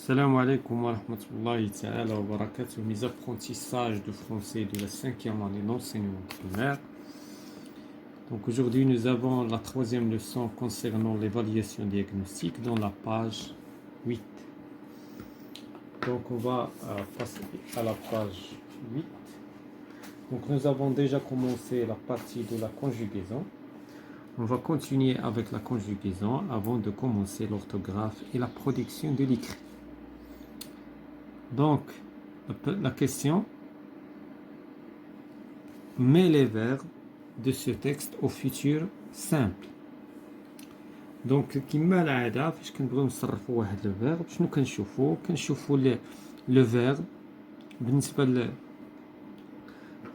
Salam alaikum wa rahmatullahi ta'ala wa barakatuh, mes apprentissages de français de la 5e année d'enseignement primaire. Donc aujourd'hui nous avons la 3e leçon concernant l'évaluation diagnostique dans la page 8. Donc on va passer à la page 8. Donc nous avons déjà commencé la partie de la conjugaison. On va continuer avec la conjugaison avant de commencer l'orthographe et la production de l'écrit. Donc, la question, met les verbes de ce texte au futur simple. Donc, كما العادة فاش كنبغيو نصرفوا واحد لو فيرب شنو كنشوفوا لو فيرب بالنسبة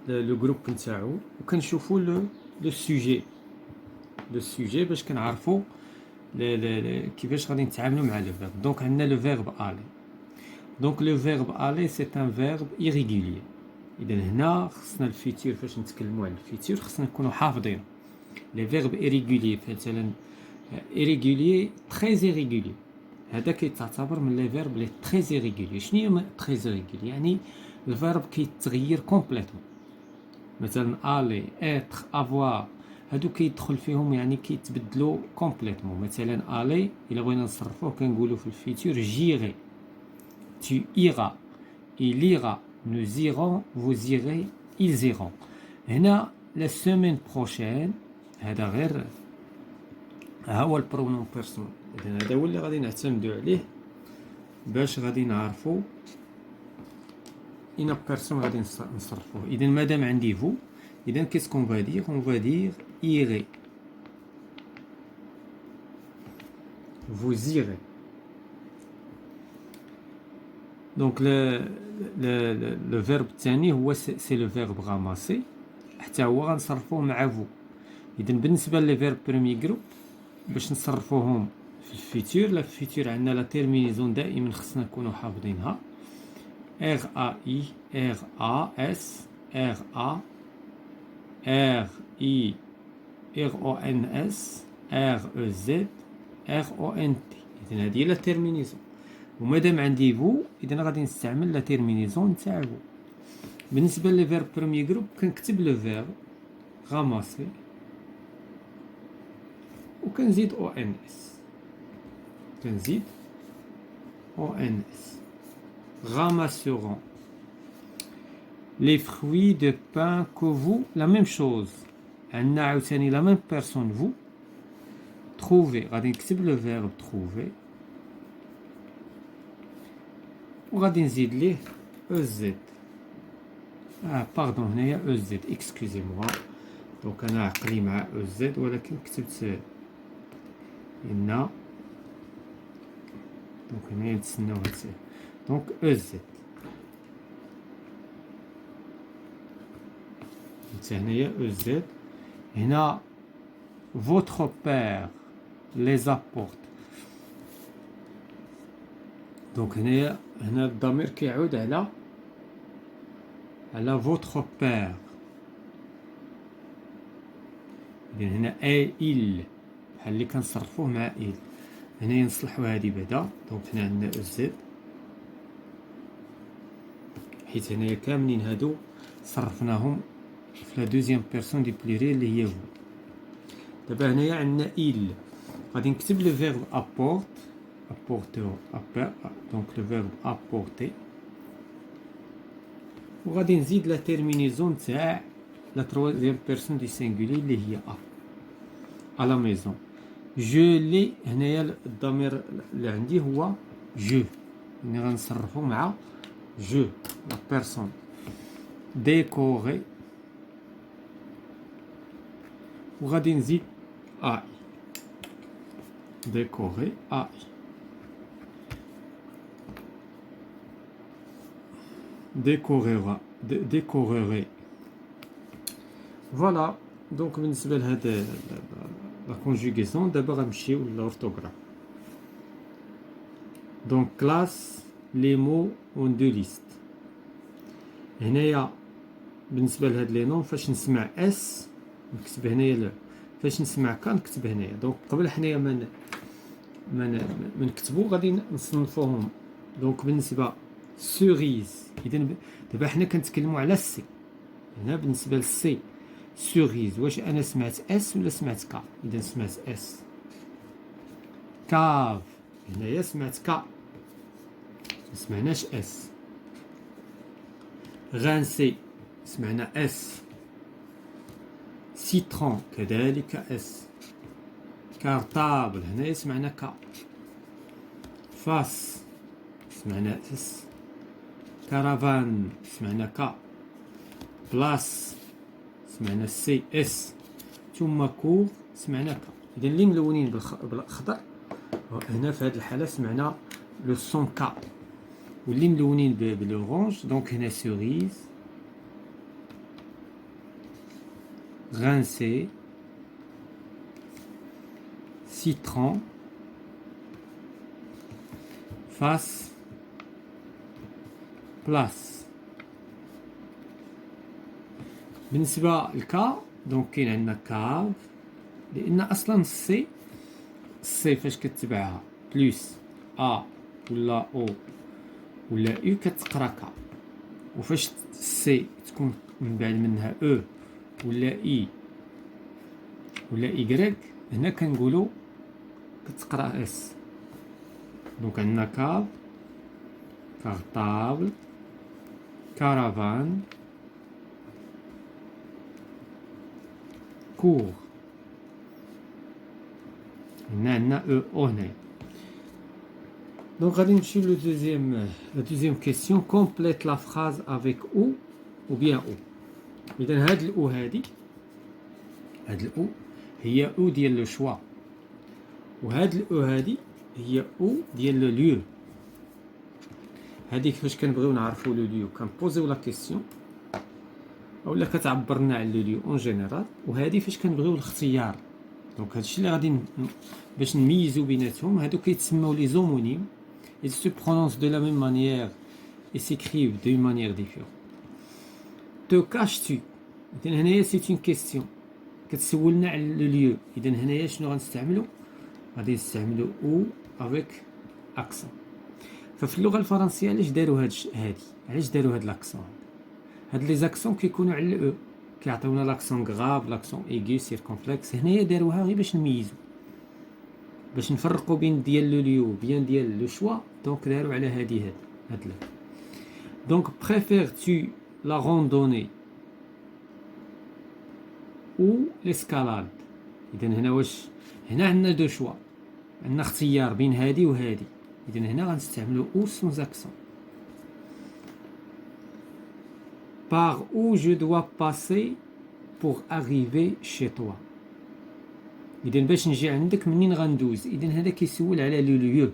لو جروب نتاعو وكنشوفوا لو سوجي باش كنعرفوا كيفاش غادي نتعاملوا مع لو فيرب. دونك عندنا لو فيرب aller. Donc le verbe aller c'est un verbe irrégulier. إذا هنا خصنا الفيتور فاش نتكلموا على الفيتور خصنا نكونوا حافظين. Les verbes irréguliers مثلا irrégulier très irrégulier. هذا كيتعتبر من les verbes les très irréguliers. شنو هي très irrégulier؟ يعني الفيرب كيتغير كومبليتوم. مثلا aller, être, avoir هادو كيدخل فيهم يعني كيتبدلوا كومبليتوم. مثلا aller إلا بغينا نصرفوه كنقولوا في الفيتور j'irai. Tu iras, il ira, nous irons, vous irez, ils iront. هنا la semaine prochaine هذا غير ها هو البرونون بيرسونيل. إذا هذا هو اللي غادي نعتمدوا عليه باش غادي نعرفوا إن بيرسون غادي نصرفوه. إذا مادام عندي فو إذا كيس كون فا دير on va dire irez, vous irez. Donc le verbe الثاني هو c'est le verbe ramasser حتى هو غنصرفوه مع فو. إذا بالنسبة لي فيرب بروميي جروب باش نصرفوهم في الفيتور لا فيتور عندنا لا تيرمينيزون دائما خصنا نكونوا حافظينها R A I R A S R A R I R O N S R E Z R O N T. إذا هذه هي لا تيرمينيزون ومادام عندي فو اذا غادي نستعمل لا تيرمينيزون نتاع فو. بالنسبه لي فيرب بروميي جروب كنكتب لو فيرب غاماسي وكنزيد او ان اس ramasseront les fruits de pain que vous la même chose عندنا عاوتاني لا ميم بيرسون فو trouver غادي نكتب لو فيرب trouver وغادي نزيد ليه او زد. باردون هنايا او زد اكسكوزي موا. دونك انا عقلي مع او زد ولكن كتبت هنا دونك هنايا نتسناو هاد دونك او زد. حتى هنايا او زد. هنا votre père les apporte. دونك هنا الضمير كيعود على votre père. إذن هنا il بحال اللي كنصرفوه مع il. هنايا نصلحو هادي بعدا. دونك هنا عندنا او زد حيت هنايا كاملين هادو صرفناهم في لا دوزيام بيرسون دي بليري اللي هي فو. دابا هنايا عندنا il غادي نكتب لو فيرب apporte donc le verbe apporter وغادي نزيد لا تيرمينيزون تاع لا تروازيام بيرسون دي سينغولي اللي هي à la maison. je لي هنايا الضمير اللي عندي هو je اللي غنصرفو مع je لا بيرسون. décorer وغادي نزيد ai décorer ai. décorerait. Voilà. Donc بالنسبة لهاد la conjugaison دابا غنمشيو للأورثوغراف. Donc classe les mots en deux listes. هنايا بالنسبة لهاد لي نون فاش نسمع اس نكتب هنايا فاش نسمع كا نكتب هنايا. دونك قبل حنايا ما نكتبو غادي نصنفوهم دونك بالنسبة سوريز، إذا دابا حنا كنتكلمو على السي. هنا بالنسبة للسي سوريز، واش أنا سمعت اس ولا سمعت كا؟ إذا سمعت اس. كاف، هنايا سمعت كا، مسمعناش اس. غانسي سمعنا اس. سيترون كذلك اس. كارطابل هنايا سمعنا كا. فاس سمعنا اس. كارافان سمعنا كا. بلاس سمعنا سي اس. ثم كور سمعنا كا. إذا اللي ملونين بالأخضر هنا في هذه الحالة سمعنا لو سون كا، واللي ملونين بالأورانج دونك هنا سوريز، غانسي، سيترون، فاس، بلاس. بالنسبة للكا دونك كاين عندنا كاف، لأن أصلا السي فاش كتبعها بلوس أ ولا أو ولا أو كتقرا كا، وفاش سي تكون من بعد منها أو ولا إي ولا إيكغيك هنا كنقولو كتقرا اس. دونك عندنا كاف، كارطابل، كارافان، كور. هنا عندنا او هنايا. دونك غادي نمشيو لو لا دوزيام كيسيون. كومبليت لا فراز افيك او بيان او. اذا هاد الاو هادي، هاد الاو هي او ديال لو شوا، وهاد الاو هادي هي او ديال لو ليو. هاديك فاش كنبغيو نعرفو لو ليو كنبوزيو لا كيسيون، اولا كتعبرنا على لو ليو اون جينيرال، وهادي فاش كنبغيو الاختيار. دونك هادشي اللي غادي باش نميزو بيناتهم. هادو كيتسموا لي زومونيم. Ils se prononcent de la même manière et s'écrivent d'une manière différente. Te caches-tu؟ إذن هنايا سيت اون كيستيون كتسولنا على لو ليو. إذا هنايا شنو غنستعملو؟ غادي نستعملو او افيك اكسون. ففي اللغة الفرنسية علاش دارو هادي؟ علاش دارو هاد لاكسون؟ هاد لي زاكسون كيكونوا على الاو، كيعطيونا لاكسون غراف، لاكسون ايغو، سيركومفلكس. هنايا داروها غير باش نميزو، باش نفرقوا بين ديال لو ليو بين ديال لو شوا. دونك داروا على هاد لا. دونك بريفير تو لا روندوني او ليسكالاد؟ اذا هنا واش هنا عندنا دو شوا، عندنا اختيار بين هادي وهادي. اذا هنا غنستعملوا او سون اكسون. Par où je dois passer pour arriver chez toi؟ إذا باش نجي عندك منين غندوز؟ إذا هذا كيسول على لو ليو.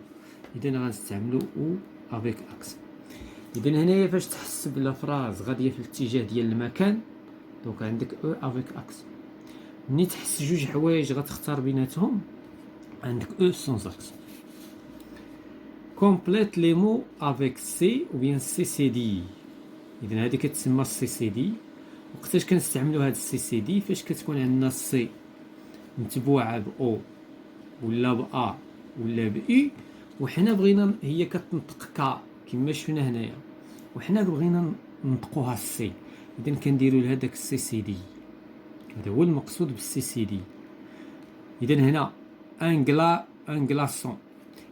إذا غنستعملو او افيك اكسون. إذا هنايا فاش تحسب لا فراز غادية في الاتجاه ديال المكان دونك عندك او افيك اكسون. ملي تحس جوج حوايج غتختار بيناتهم عندك او سونز اكسون. كومبليت لي مو افيك سي او بيان سي سي دي. إذا هادي كتسمى سي سي دي. وقتاش كنستعملو هاد السي سي دي؟ فاش كتكون عندنا السي متبوعة ب او ولا ب ا ولا ب اي، وحنا بغينا هي كتنطق كا كما شفنا هنايا، وحنا بغينا ننطقوها السي. اذا كنديروا لهداك السي سي دي. هذا هو المقصود بالسي سي دي. اذا هنا ان غلاسون،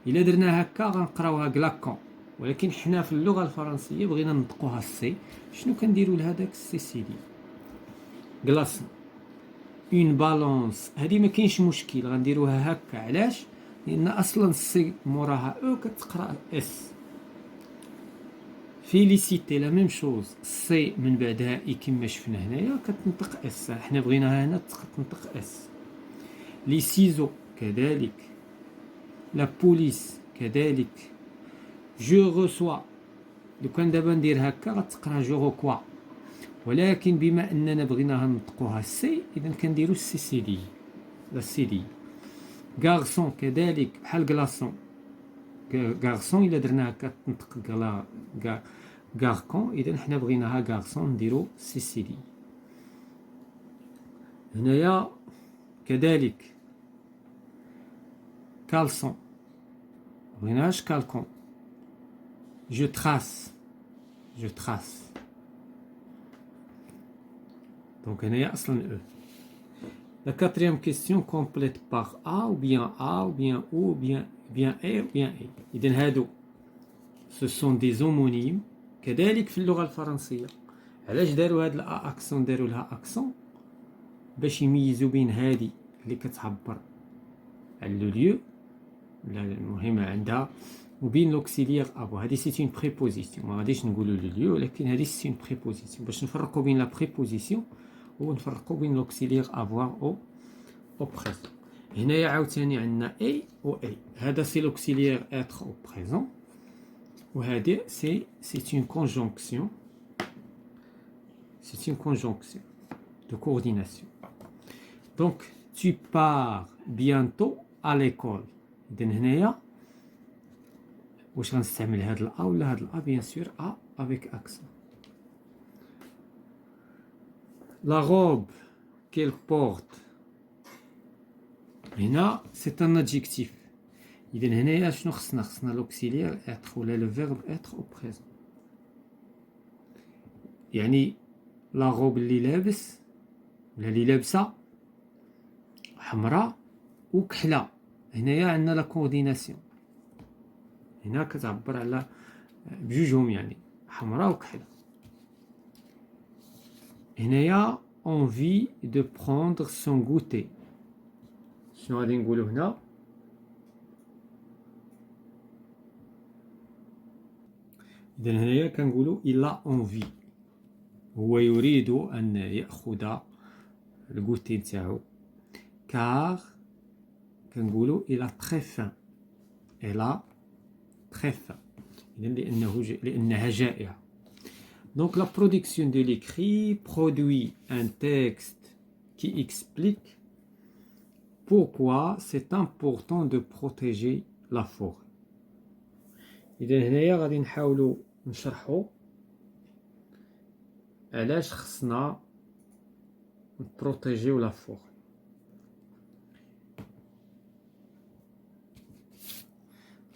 الا درنا هكا غنقراوها كلاكون، ولكن حنا في اللغه الفرنسيه بغينا ننطقوها السي. شنو كنديروا لهداك السي سي دي؟ غلاسون. اون بالونس، هذه ما كاينش مشكل غنديروها هكا. علاش؟ لان اصلا السي موراها او كتقرا اس. فيليسيتي لا ميم شوز، سي من بعدها اي كما شفنا هنايا كتنطق اس. حنا بغيناها هنا تنطق اس. لي سيزو كذلك. لا بوليس كذلك. جو ريسوا، لو كان دابا ندير هكا غتقرا جو ريكوا، ولكن بما اننا بغيناها نطقوها السي اذا كنديروا السي سي دي، لا سي دي. غارسون كذلك بحال كلاصون. غارسون الا درنا هكا تنطق غاركون، اذا حنا بغيناها غارسون نديرو سي سي دي. هنايا كذلك كالسون، بغيناهاش كالكون. Je trace. Je trace. Donc, il y a E. La quatrième question complète par A ou bien A ou bien O ou bien E ou bien E. إذن هادو ce sont des homonymes كذلك في اللغة الفرنسية. علاش داروا هاد الأ أكسون داروا لها أكسون باش يميزوا بين هادي اللي كتعبر على لو ليو المهمة عندها وبين لوكسيليير افو. هادي سي اون بريبوزيسيون ما غاديش نقولوا لو ليو ولكن هادي سي اون بريبوزيسيون باش نفرقوا بين لا بريبوزيسيون ونفرقوا بين لوكسيليير افوار او بريزون. هنايا عاوتاني عندنا اي و اي. هذا سي لوكسيليير اتر او بريزون وهذه سي اون كونجونكسيون. C'est une conjonction de coordination. Donc, tu pars bientôt à l'école. إذن هنايا واش غنستعمل هاد الأ ولا هاد الأ؟ bien sûr A avec accent. La robe qu'elle porte. هنا c'est un adjectif. إذن هنايا شنو خصنا؟ خصنا l'auxiliaire être ولا le verbe être au présent. يعني لا غوب اللي لابس ولا اللي لابسه حمراء وكحله. هنايا عندنا لا كورديناسيون. هنا كتعبر على بجوجهم يعني حمراء وكحله. هنايا envie de prendre son goûter. شنو غادي نقولوا هنا؟ إذن هنايا كنقولوا il a envie. هو يريد أن يأخذ الغوتي نتاعو. car كنقولوا il a très faim. elle a très faim. لأنها جائعة. Donc la production de l'écrit produit un texte qui explique pourquoi c'est important de protéger la forêt. إذا هنايا غادي نحاولوا نشرحوا علاش خصنا نبروتيجيو لا فور.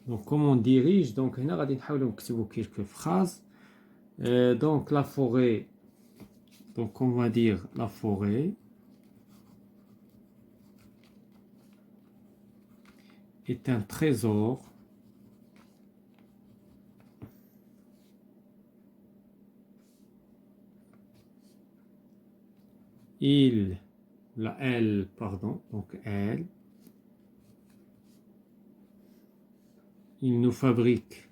دونك كومون ديريج. دونك هنا غادي نحاولوا نكتبوا كيلكو فراز. دونك لا فوري. دونك اون فا دير لا فوري est un trésor elle, pardon, donc elle, il nous fabrique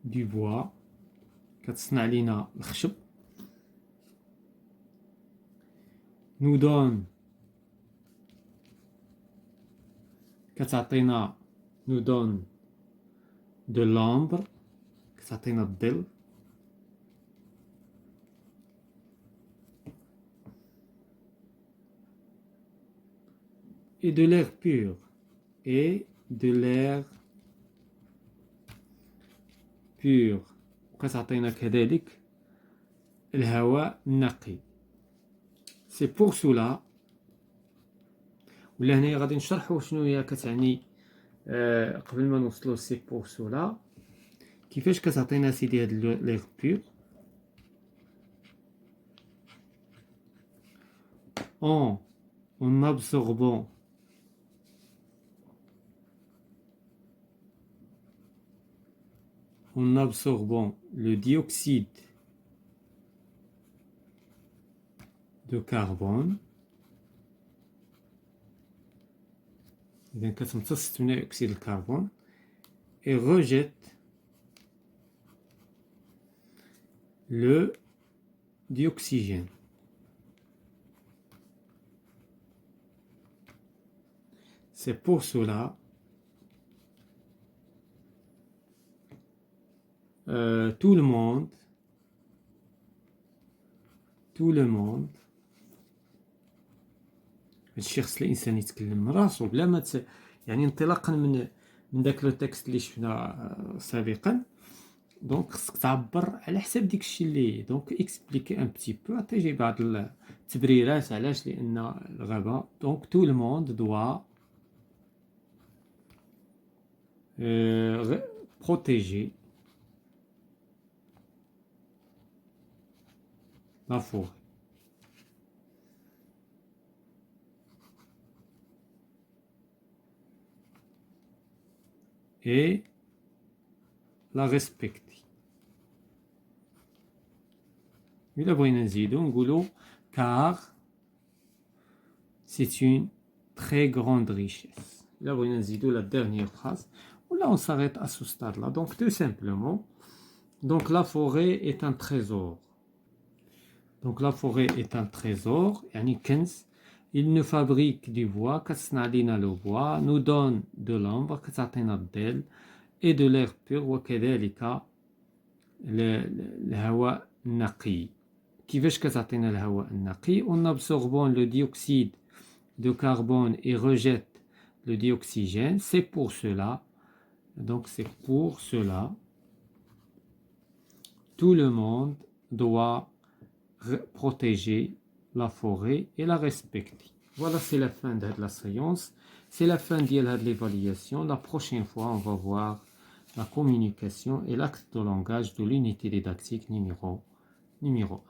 du bois, كتصنع لينا الخشب. nous donne كتعطينا nous donne de l'ombre كتعطينا الظل. et de l'air pur et de l'air pur وكتعطينا كذلك الهواء النقي. سي بور سولا. ولا هنايا غادي نشرحوا شنو هي كتعني قبل ما نوصلوا سي بور سولا كيفاش كتعطينا سيدي هاد ليغ بور. en absorbant le dioxyde de carbone. إذا كتمتص ثاني أكسيد الكربون et rejette le dioxygène. C'est pour cela tout le monde هادشي خص الانسان يتكلم من راسو بلا ما يعني انطلاقا من داك لو تكست اللي شفنا سابقا. دونك خصك تعبر على حساب ديك الشيء اللي دونك اكسبليكي ان بتي بو عطيجي بعض التبريرات علاش. لان الغابه دونك تو لو موند دوا protéger la forêt. Et la respecter. إلا بغينا نزيدو نقولو car c'est une très grande richesse. إلا بغينا نزيدو la dernière phrase. Là on s'arrête à ce stade là. Donc tout simplement, donc la forêt est un trésor. Donc la forêt est un trésor, يعني كنز. Il nous fabrique du bois, كتصنع لينا le bois, nous donne de l'ombre, كتعطينا الظل, et de l'air pur, وكذلك الهواء النقي. كيفاش كتعطينا الهواء النقي؟ On absorbe le dioxyde de carbone et rejette le dioxygène. C'est pour cela, donc c'est pour cela, tout le monde doit protéger la forêt et la respecter. Voilà, c'est la fin de la séance. C'est la fin de l'évaluation. La prochaine fois, on va voir la communication et l'acte de langage de l'unité didactique numéro 1.